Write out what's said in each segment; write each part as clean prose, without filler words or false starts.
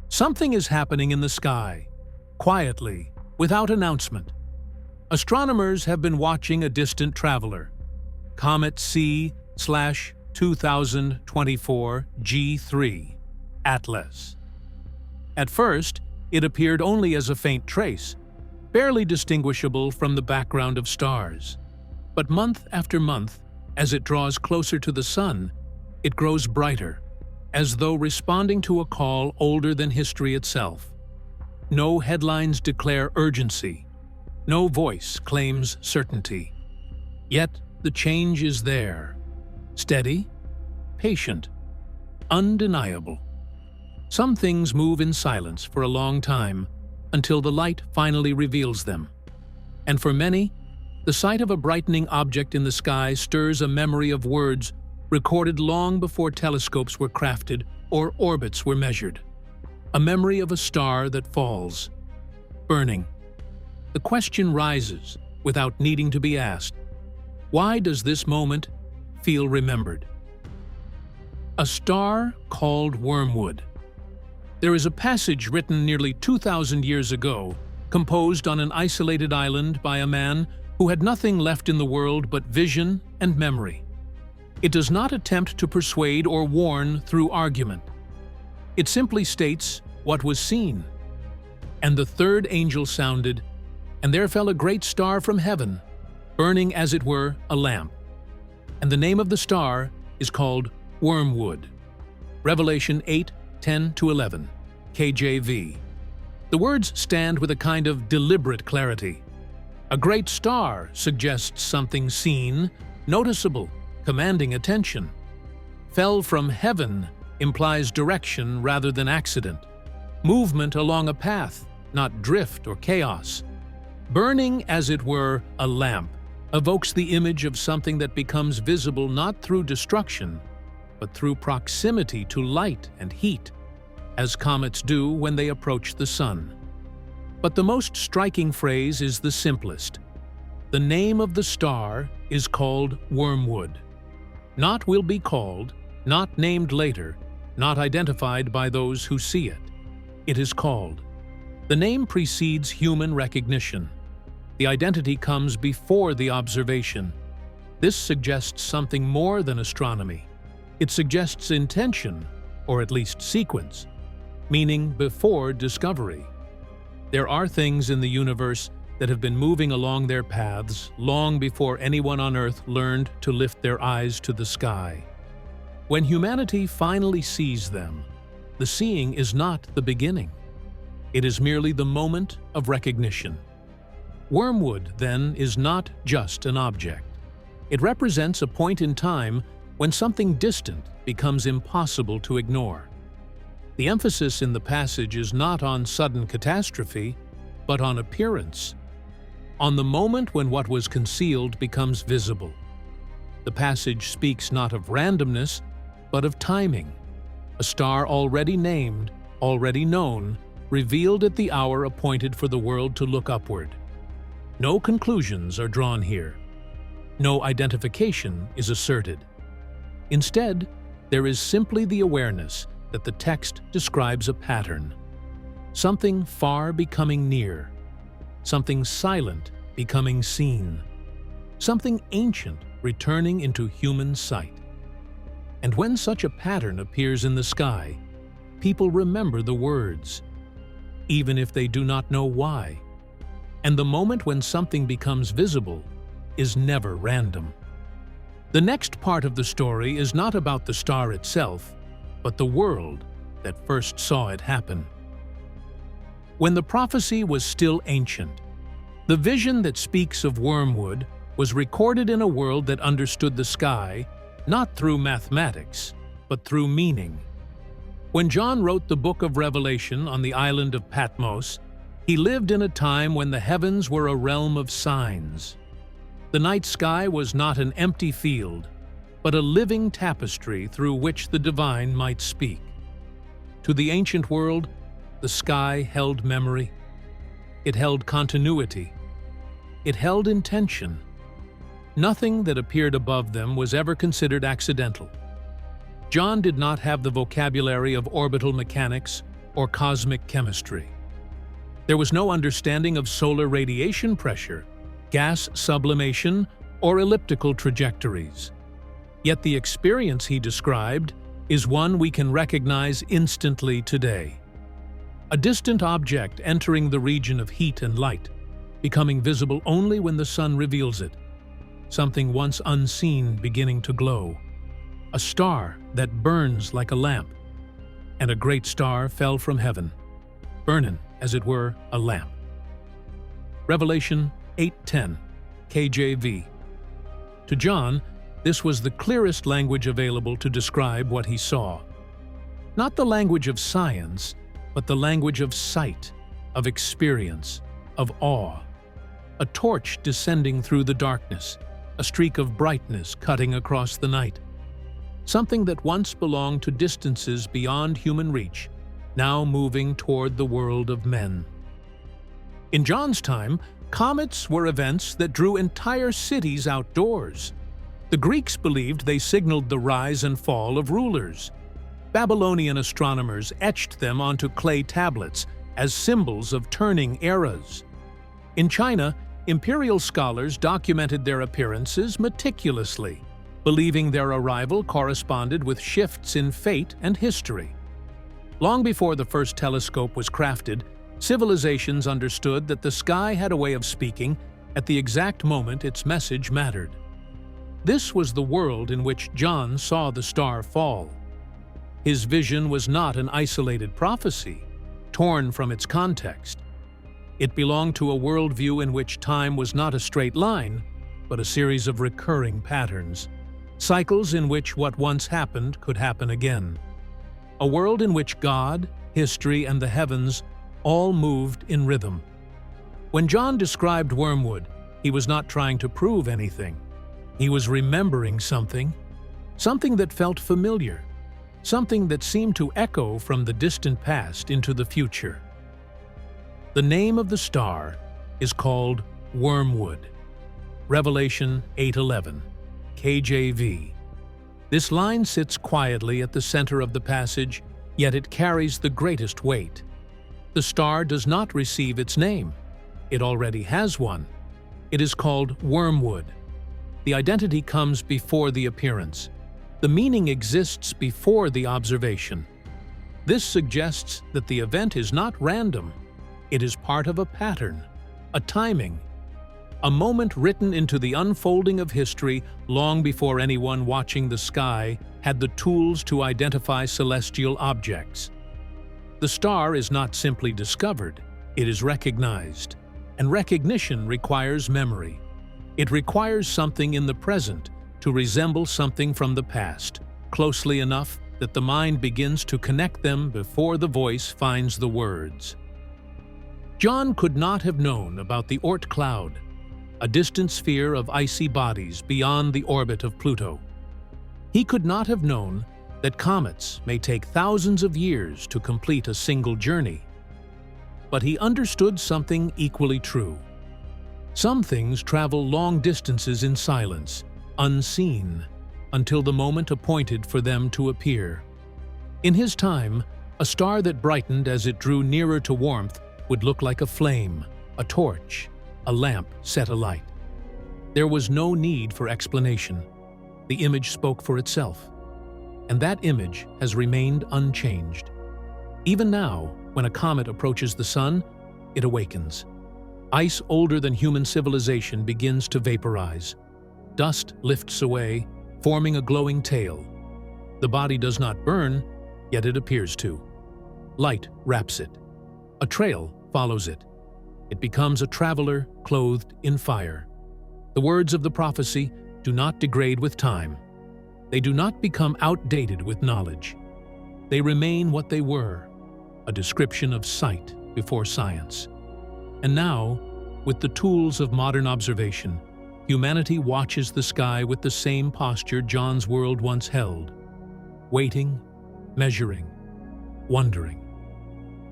Something is happening in the sky, quietly, without announcement. Astronomers have been watching a distant traveler, Comet C/2024 G3, Atlas. At first, it appeared only as a faint trace, barely distinguishable from the background of stars. But month after month, as it draws closer to the sun, it grows brighter, as though responding to a call older than history itself. No headlines declare urgency. No voice claims certainty. Yet the change is there. Steady, patient, undeniable. Some things move in silence for a long time until the light finally reveals them. And for many, the sight of a brightening object in the sky stirs a memory of words recorded long before telescopes were crafted or orbits were measured. A memory of a star that falls, burning. The question rises, without needing to be asked, why does this moment feel remembered? A star called Wormwood. There is a passage written nearly 2,000 years ago, composed on an isolated island by a man who had nothing left in the world but vision and memory. It does not attempt to persuade or warn through argument. It simply states what was seen. And the third angel sounded, and there fell a great star from heaven, burning as it were a lamp. And the name of the star is called Wormwood. Revelation 8:10-11, KJV. The words stand with a kind of deliberate clarity. A great star suggests something seen, noticeable, commanding attention. Fell from heaven implies direction rather than accident, movement along a path, not drift or chaos. Burning, as it were, a lamp, evokes the image of something that becomes visible not through destruction, but through proximity to light and heat, as comets do when they approach the sun. But the most striking phrase is the simplest. The name of the star is called Wormwood. Not will be called, not named later, not identified by those who see it. It is called. The name precedes human recognition. The identity comes before the observation. This suggests something more than astronomy. It suggests intention, or at least sequence, meaning before discovery. There are things in the universe that have been moving along their paths long before anyone on Earth learned to lift their eyes to the sky. When humanity finally sees them, the seeing is not the beginning. It is merely the moment of recognition. Wormwood, then, is not just an object. It represents a point in time when something distant becomes impossible to ignore. The emphasis in the passage is not on sudden catastrophe, but on appearance, on the moment when what was concealed becomes visible. The passage speaks not of randomness, but of timing. A star already named, already known, revealed at the hour appointed for the world to look upward. No conclusions are drawn here. No identification is asserted. Instead, there is simply the awareness that the text describes a pattern. Something far becoming near. Something silent becoming seen. Something ancient returning into human sight. And when such a pattern appears in the sky, people remember the words, even if they do not know why. And the moment when something becomes visible is never random. The next part of the story is not about the star itself, but the world that first saw it happen. When the prophecy was still ancient, the vision that speaks of Wormwood was recorded in a world that understood the sky not through mathematics, but through meaning. When John wrote the book of Revelation on the island of Patmos, he lived in a time when the heavens were a realm of signs. The night sky was not an empty field, but a living tapestry through which the divine might speak. To the ancient world, the sky held memory. It held continuity. It held intention. Nothing that appeared above them was ever considered accidental. John did not have the vocabulary of orbital mechanics or cosmic chemistry. There was no understanding of solar radiation pressure, gas sublimation, or elliptical trajectories. Yet the experience he described is one we can recognize instantly today. A distant object entering the region of heat and light, becoming visible only when the sun reveals it. Something once unseen beginning to glow. A star that burns like a lamp. And a great star fell from heaven, burning, as it were, a lamp. Revelation 8:10, KJV. To John, this was the clearest language available to describe what he saw. Not the language of science, but the language of sight, of experience, of awe. A torch descending through the darkness, a streak of brightness cutting across the night. Something that once belonged to distances beyond human reach, now moving toward the world of men. In John's time, comets were events that drew entire cities outdoors. The Greeks believed they signaled the rise and fall of rulers. Babylonian astronomers etched them onto clay tablets as symbols of turning eras. In China, imperial scholars documented their appearances meticulously, believing their arrival corresponded with shifts in fate and history. Long before the first telescope was crafted, civilizations understood that the sky had a way of speaking at the exact moment its message mattered. This was the world in which John saw the star fall. His vision was not an isolated prophecy, torn from its context. It belonged to a worldview in which time was not a straight line, but a series of recurring patterns, cycles in which what once happened could happen again. A world in which God, history, and the heavens all moved in rhythm. When John described Wormwood, he was not trying to prove anything. He was remembering something that felt familiar, something that seemed to echo from the distant past into the future. The name of the star is called Wormwood. Revelation 8:11, KJV. This line sits quietly at the center of the passage, yet it carries the greatest weight. The star does not receive its name. It already has one. It is called Wormwood. The identity comes before the appearance. The meaning exists before the observation. This suggests that the event is not random. It is part of a pattern, a timing, a moment written into the unfolding of history long before anyone watching the sky had the tools to identify celestial objects. The star is not simply discovered, it is recognized. And recognition requires memory. It requires something in the present to resemble something from the past, closely enough that the mind begins to connect them before the voice finds the words. John could not have known about the Oort cloud, a distant sphere of icy bodies beyond the orbit of Pluto. He could not have known that comets may take thousands of years to complete a single journey. But he understood something equally true. Some things travel long distances in silence, unseen, until the moment appointed for them to appear. In his time, a star that brightened as it drew nearer to warmth would look like a flame, a torch, a lamp set alight. There was no need for explanation. The image spoke for itself. And that image has remained unchanged. Even now, when a comet approaches the sun, it awakens. Ice older than human civilization begins to vaporize. Dust lifts away, forming a glowing tail. The body does not burn, yet it appears to. Light wraps it. A trail follows it. It becomes a traveler clothed in fire. The words of the prophecy do not degrade with time. They do not become outdated with knowledge. They remain what they were, a description of sight before science. And now, with the tools of modern observation, humanity watches the sky with the same posture John's world once held, waiting, measuring, wondering.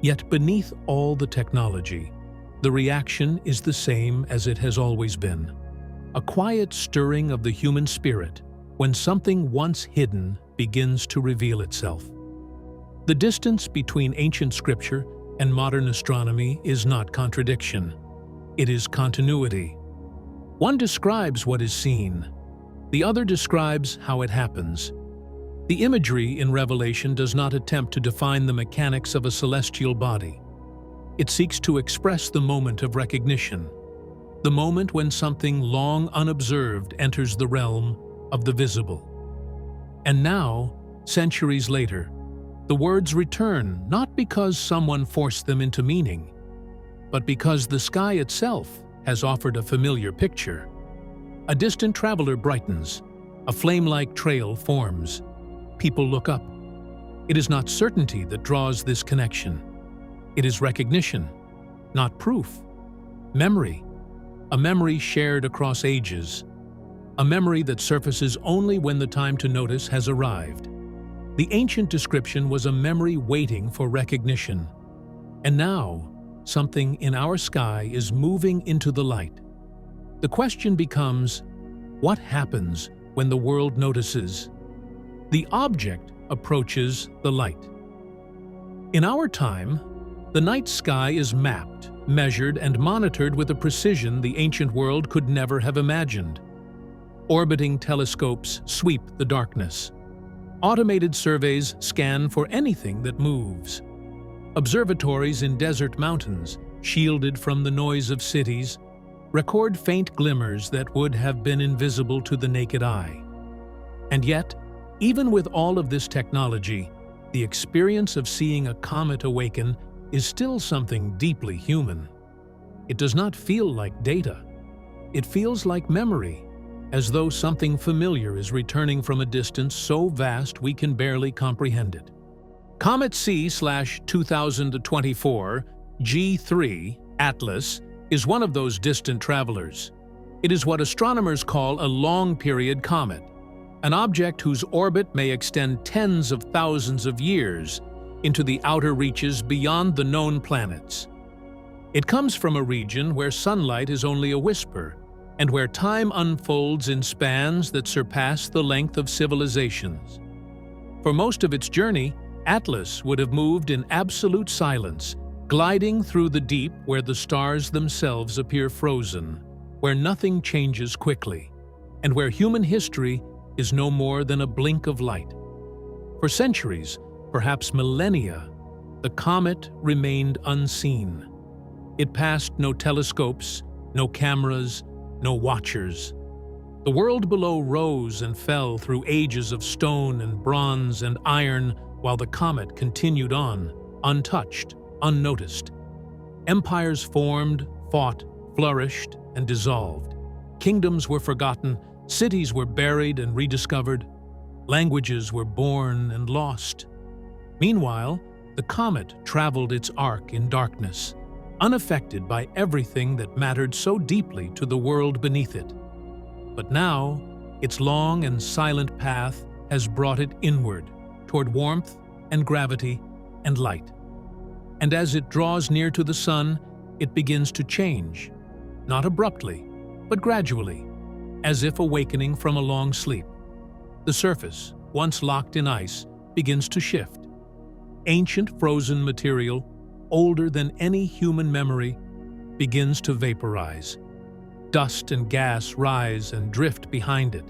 Yet beneath all the technology, the reaction is the same as it has always been. A quiet stirring of the human spirit when something once hidden begins to reveal itself. The distance between ancient scripture and modern astronomy is not contradiction. It is continuity. One describes what is seen. The other describes how it happens. The imagery in Revelation does not attempt to define the mechanics of a celestial body. It seeks to express the moment of recognition, the moment when something long unobserved enters the realm of the visible. And now, centuries later, the words return not because someone forced them into meaning, but because the sky itself has offered a familiar picture. A distant traveler brightens, a flame-like trail forms. People look up. It is not certainty that draws this connection. It is recognition, not proof. Memory, a memory shared across ages. A memory that surfaces only when the time to notice has arrived. The ancient description was a memory waiting for recognition. And now, something in our sky is moving into the light. The question becomes, what happens when the world notices? The object approaches the light. In our time, the night sky is mapped, measured, and monitored with a precision the ancient world could never have imagined. Orbiting telescopes sweep the darkness. Automated surveys scan for anything that moves. Observatories in desert mountains, shielded from the noise of cities, record faint glimmers that would have been invisible to the naked eye. And yet, even with all of this technology, the experience of seeing a comet awaken is still something deeply human. It does not feel like data. It feels like memory, as though something familiar is returning from a distance so vast we can barely comprehend it. Comet C/2024 G3 Atlas is one of those distant travelers. It is what astronomers call a long-period comet, an object whose orbit may extend tens of thousands of years into the outer reaches beyond the known planets. It comes from a region where sunlight is only a whisper, and where time unfolds in spans that surpass the length of civilizations. For most of its journey, Atlas would have moved in absolute silence, gliding through the deep where the stars themselves appear frozen, where nothing changes quickly, and where human history is no more than a blink of light. For centuries, perhaps millennia, the comet remained unseen. It passed no telescopes, no cameras, no watchers. The world below rose and fell through ages of stone and bronze and iron while the comet continued on, untouched, unnoticed. Empires formed, fought, flourished, and dissolved. Kingdoms were forgotten, cities were buried and rediscovered, languages were born and lost. Meanwhile, the comet traveled its arc in darkness, unaffected by everything that mattered so deeply to the world beneath it. But now, its long and silent path has brought it inward, toward warmth and gravity and light. And as it draws near to the sun, it begins to change, not abruptly, but gradually, as if awakening from a long sleep. The surface, once locked in ice, begins to shift. Ancient frozen material, older than any human memory, begins to vaporize. Dust and gas rise and drift behind it.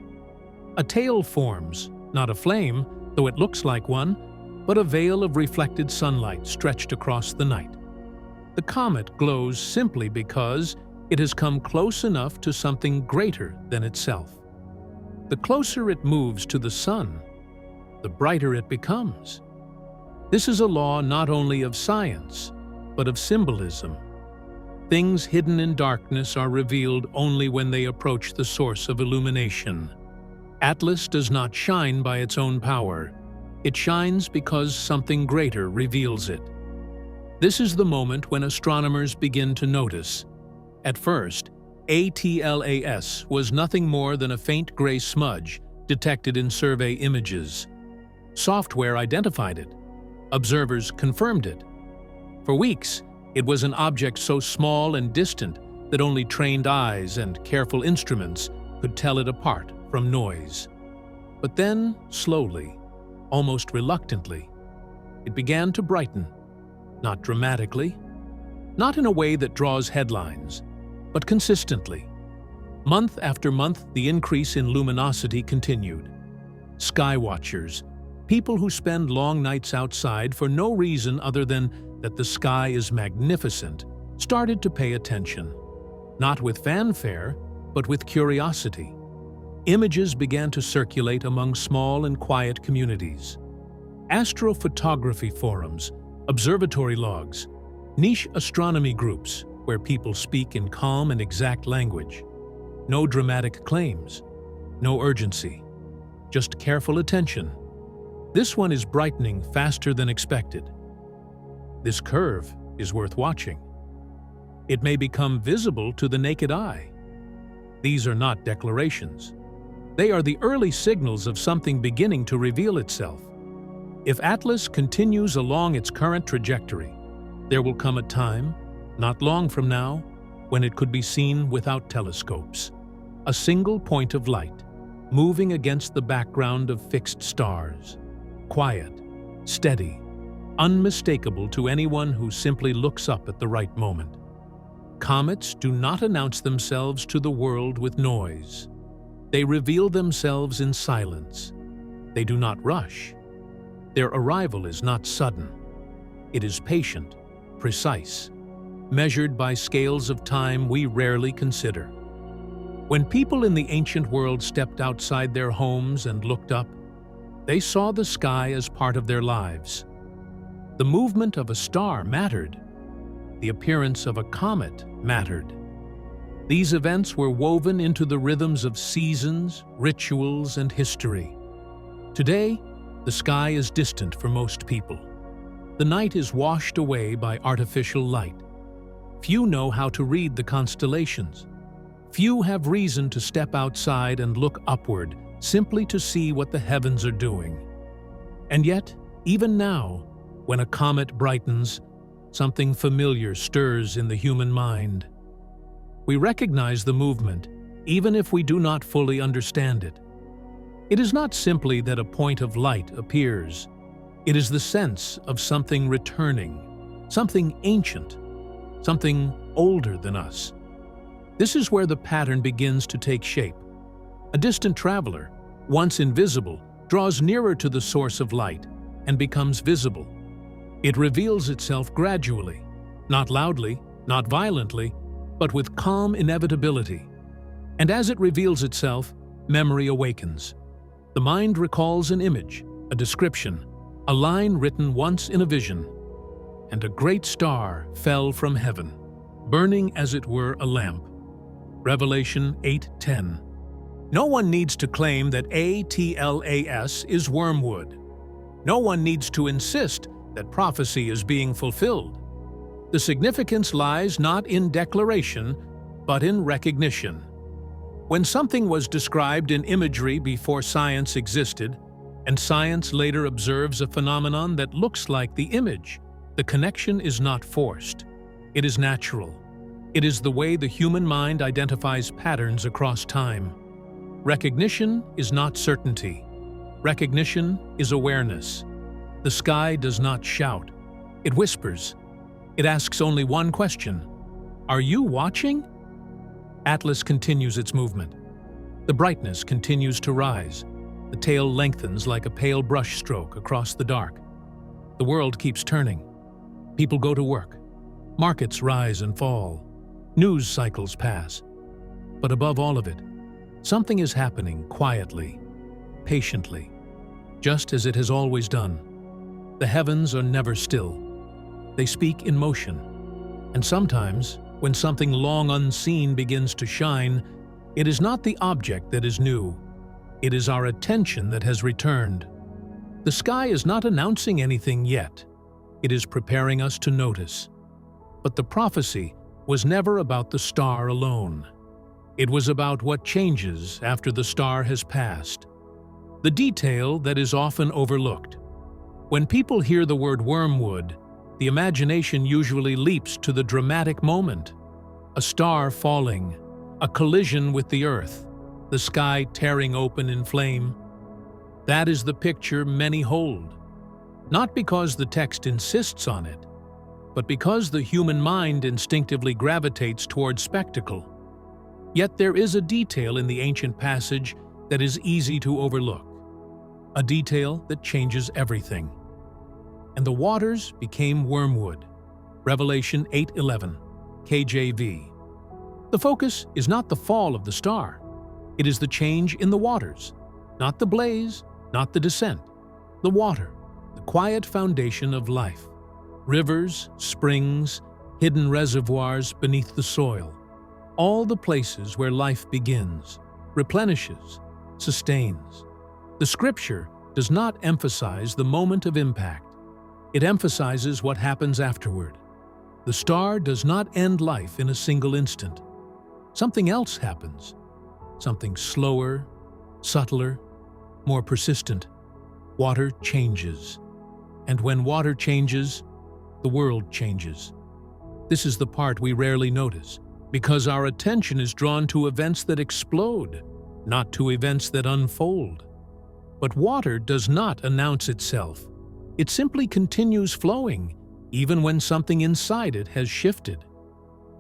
A tail forms, not a flame, though it looks like one, but a veil of reflected sunlight stretched across the night. The comet glows simply because it has come close enough to something greater than itself. The closer it moves to the sun, the brighter it becomes. This is a law not only of science, but of symbolism. Things hidden in darkness are revealed only when they approach the source of illumination. Atlas does not shine by its own power. It shines because something greater reveals it. This is the moment when astronomers begin to notice. At first, ATLAS was nothing more than a faint gray smudge detected in survey images. Software identified it. Observers confirmed it. For weeks, it was an object so small and distant that only trained eyes and careful instruments could tell it apart from noise. But then, slowly, almost reluctantly, it began to brighten, not dramatically, not in a way that draws headlines, but consistently. Month after month, the increase in luminosity continued. Sky watchers, people who spend long nights outside for no reason other than that the sky is magnificent, started to pay attention. Not with fanfare, but with curiosity. Images began to circulate among small and quiet communities. Astrophotography forums, observatory logs, niche astronomy groups where people speak in calm and exact language. No dramatic claims, no urgency, just careful attention. This one is brightening faster than expected. This curve is worth watching. It may become visible to the naked eye. These are not declarations. They are the early signals of something beginning to reveal itself. If Atlas continues along its current trajectory, there will come a time, not long from now, when it could be seen without telescopes. A single point of light, moving against the background of fixed stars. Quiet, steady, unmistakable to anyone who simply looks up at the right moment. Comets do not announce themselves to the world with noise. They reveal themselves in silence. They do not rush. Their arrival is not sudden. It is patient, precise, measured by scales of time we rarely consider. When people in the ancient world stepped outside their homes and looked up, they saw the sky as part of their lives. The movement of a star mattered. The appearance of a comet mattered. These events were woven into the rhythms of seasons, rituals, and history. Today, the sky is distant for most people. The night is washed away by artificial light. Few know how to read the constellations. Few have reason to step outside and look upward simply to see what the heavens are doing. And yet, even now, when a comet brightens, something familiar stirs in the human mind. We recognize the movement, even if we do not fully understand it. It is not simply that a point of light appears. It is the sense of something returning, something ancient, something older than us. This is where the pattern begins to take shape. A distant traveler, once invisible, draws nearer to the source of light and becomes visible. It reveals itself gradually, not loudly, not violently, but with calm inevitability. And as it reveals itself, memory awakens. The mind recalls an image, a description, a line written once in a vision. And a great star fell from heaven, burning as it were a lamp. Revelation 8:10. No one needs to claim that ATLAS is Wormwood. No one needs to insist that prophecy is being fulfilled. The significance lies not in declaration, but in recognition. When something was described in imagery before science existed, and science later observes a phenomenon that looks like the image, the connection is not forced. It is natural. It is the way the human mind identifies patterns across time. Recognition is not certainty. Recognition is awareness. The sky does not shout. It whispers. It asks only one question. Are you watching? Atlas continues its movement. The brightness continues to rise. The tail lengthens like a pale brush stroke across the dark. The world keeps turning. People go to work. Markets rise and fall. News cycles pass. But above all of it, something is happening quietly, patiently, just as it has always done. The heavens are never still. They speak in motion. And sometimes, when something long unseen begins to shine, it is not the object that is new. It is our attention that has returned. The sky is not announcing anything yet. It is preparing us to notice. But the prophecy was never about the star alone. It was about what changes after the star has passed. The detail that is often overlooked. When people hear the word wormwood, the imagination usually leaps to the dramatic moment. A star falling, a collision with the earth, the sky tearing open in flame. That is the picture many hold. not because the text insists on it, but because the human mind instinctively gravitates toward spectacle. Yet there is a detail in the ancient passage that is easy to overlook, a detail that changes everything. And the waters became wormwood. Revelation 8:11, KJV. The focus is not the fall of the star. It is the change in the waters, not the blaze, not the descent. The water, the quiet foundation of life. Rivers, springs, hidden reservoirs beneath the soil. All the places where life begins, replenishes, sustains. The scripture does not emphasize the moment of impact. It emphasizes what happens afterward. The star does not end life in a single instant. Something else happens. Something slower, subtler, more persistent. Water changes. And when water changes, the world changes. This is the part we rarely notice, because our attention is drawn to events that explode, not to events that unfold. But water does not announce itself. It simply continues flowing, even when something inside it has shifted.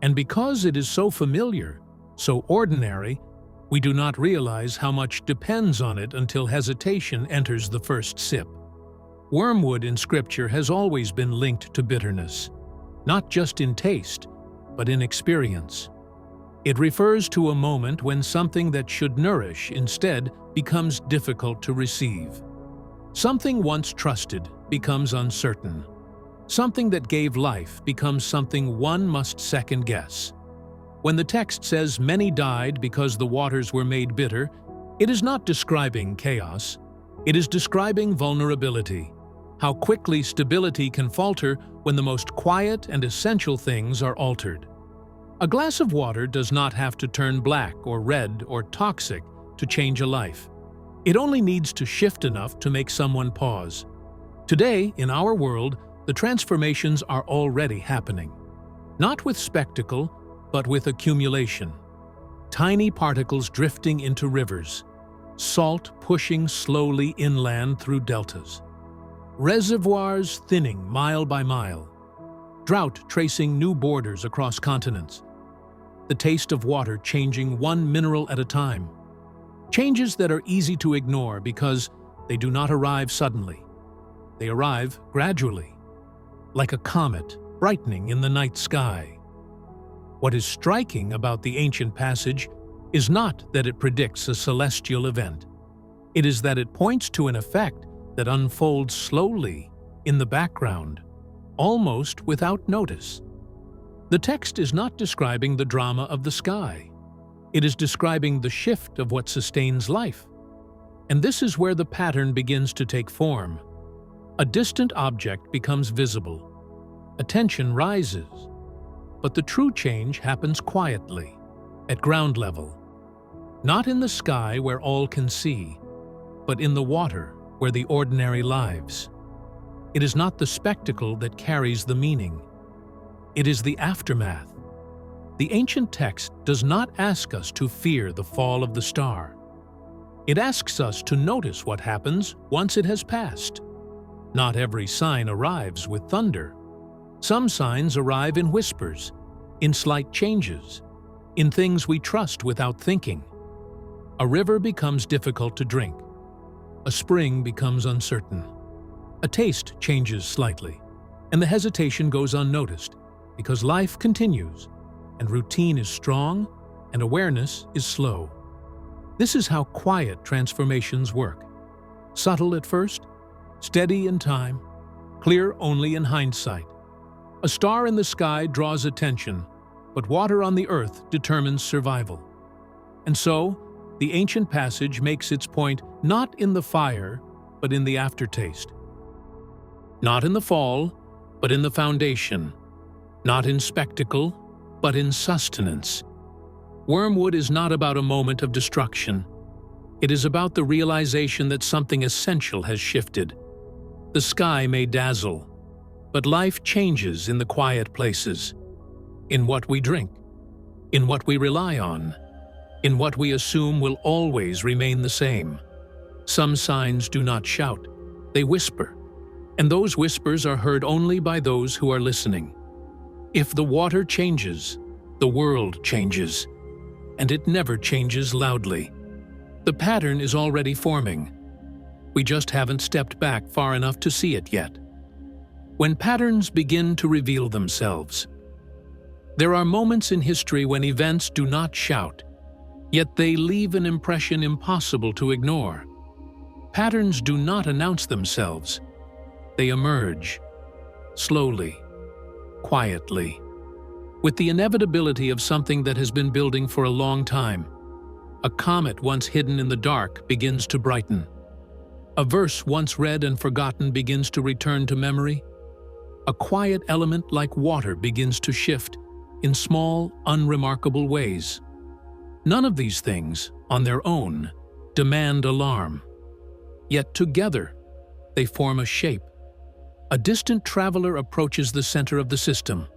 And because it is so familiar, so ordinary, we do not realize how much depends on it until hesitation enters the first sip. Wormwood in Scripture has always been linked to bitterness, not just in taste, but in experience. It refers to a moment when something that should nourish instead becomes difficult to receive. Something once trusted becomes uncertain. Something that gave life becomes something one must second-guess. When the text says many died because the waters were made bitter, it is not describing chaos. It is describing vulnerability, how quickly stability can falter when the most quiet and essential things are altered. A glass of water does not have to turn black or red or toxic to change a life. It only needs to shift enough to make someone pause. Today, in our world, the transformations are already happening. Not with spectacle, but with accumulation. Tiny particles drifting into rivers, salt pushing slowly inland through deltas, reservoirs thinning mile by mile, drought tracing new borders across continents, the taste of water changing one mineral at a time. Changes that are easy to ignore because they do not arrive suddenly. They arrive gradually, like a comet brightening in the night sky. What is striking about the ancient passage is not that it predicts a celestial event. It is that it points to an effect that unfolds slowly in the background, almost without notice. The text is not describing the drama of the sky. It is describing the shift of what sustains life. And this is where the pattern begins to take form. A distant object becomes visible. Attention rises. But the true change happens quietly, at ground level. Not in the sky where all can see, but in the water where the ordinary lives. It is not the spectacle that carries the meaning. It is the aftermath. The ancient text does not ask us to fear the fall of the star. It asks us to notice what happens once it has passed. Not every sign arrives with thunder. Some signs arrive in whispers, in slight changes, in things we trust without thinking. A river becomes difficult to drink. A spring becomes uncertain. A taste changes slightly, and the hesitation goes unnoticed because life continues, and routine is strong, and awareness is slow. This is how quiet transformations work. Subtle at first, steady in time, clear only in hindsight. A star in the sky draws attention, but water on the earth determines survival. And so, the ancient passage makes its point not in the fire, but in the aftertaste. Not in the fall, but in the foundation. Not in spectacle, but in sustenance. Wormwood is not about a moment of destruction. It is about the realization that something essential has shifted. The sky may dazzle, but life changes in the quiet places, in what we drink, in what we rely on, in what we assume will always remain the same. Some signs do not shout, they whisper. And those whispers are heard only by those who are listening. If the water changes, the world changes, and it never changes loudly. The pattern is already forming. We just haven't stepped back far enough to see it yet. When patterns begin to reveal themselves, there are moments in history when events do not shout, yet they leave an impression impossible to ignore. Patterns do not announce themselves. They emerge, slowly, quietly, with the inevitability of something that has been building for a long time. A comet once hidden in the dark begins to brighten. A verse once read and forgotten begins to return to memory. A quiet element like water begins to shift in small, unremarkable ways. None of these things, on their own, demand alarm. Yet together, they form a shape. A distant traveler approaches the center of the system.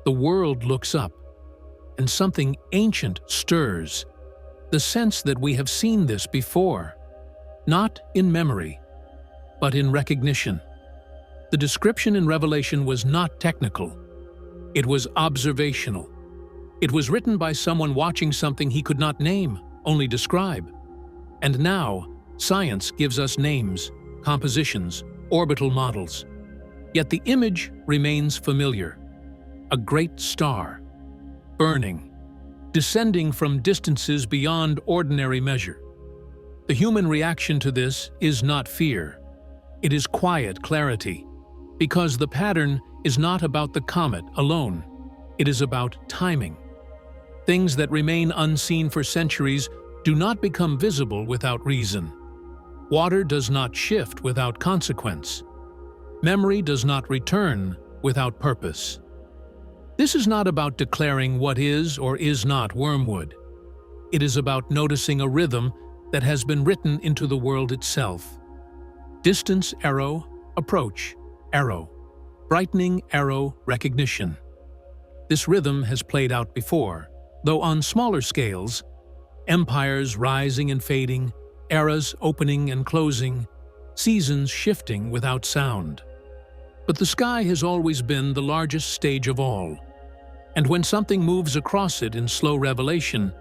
The world looks up, and something ancient stirs, the sense that we have seen this before, not in memory, but in recognition. The description in Revelation was not technical. It was observational. It was written by someone watching something he could not name, only describe. And now, science gives us names, compositions, orbital models. Yet the image remains familiar. A great star, burning, descending from distances beyond ordinary measure. The human reaction to this is not fear. It is quiet clarity, because the pattern is not about the comet alone. It is about timing. Things that remain unseen for centuries do not become visible without reason. Water does not shift without consequence. Memory does not return without purpose. This is not about declaring what is or is not Wormwood. It is about noticing a rhythm that has been written into the world itself. Distance arrow, approach arrow, brightening arrow, recognition. This rhythm has played out before, though on smaller scales, empires rising and fading, eras opening and closing, seasons shifting without sound. But the sky has always been the largest stage of all, and when something moves across it in slow revelation,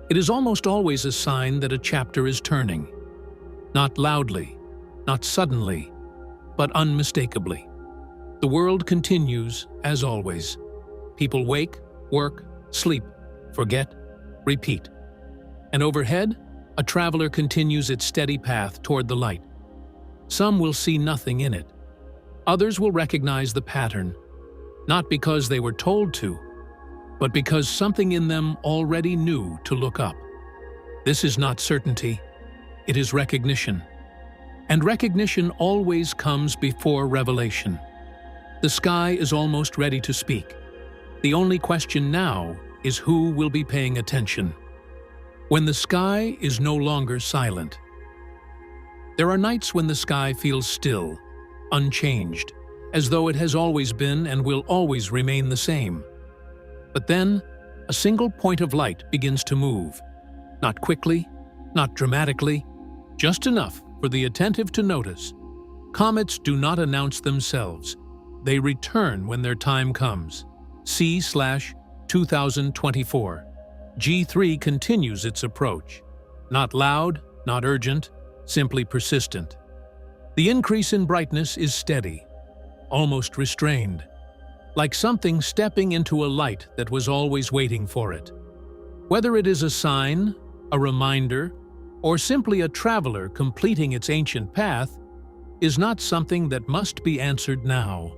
it is almost always a sign that a chapter is turning. Not loudly, not suddenly, but unmistakably. The world continues, as always. People wake, work, sleep, forget, repeat. And overhead, a traveler continues its steady path toward the light. Some will see nothing in it. Others will recognize the pattern, not because they were told to, but because something in them already knew to look up. This is not certainty, it is recognition. And recognition always comes before revelation. The sky is almost ready to speak. The only question now is who will be paying attention. When the sky is no longer silent. There are nights when the sky feels still, unchanged, as though it has always been and will always remain the same. But then, a single point of light begins to move. Not quickly, not dramatically, just enough for the attentive to notice. Comets do not announce themselves. They return when their time comes. C/2024. G3 continues its approach. Not loud, not urgent, simply persistent. The increase in brightness is steady, almost restrained, like something stepping into a light that was always waiting for it. Whether it is a sign, a reminder, or simply a traveler completing its ancient path, is not something that must be answered now.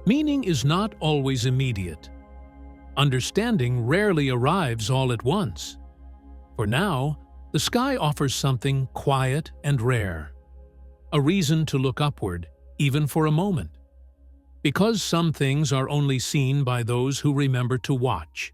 Meaning is not always immediate. Understanding rarely arrives all at once. For now, the sky offers something quiet and rare. A reason to look upward, even for a moment. Because some things are only seen by those who remember to watch.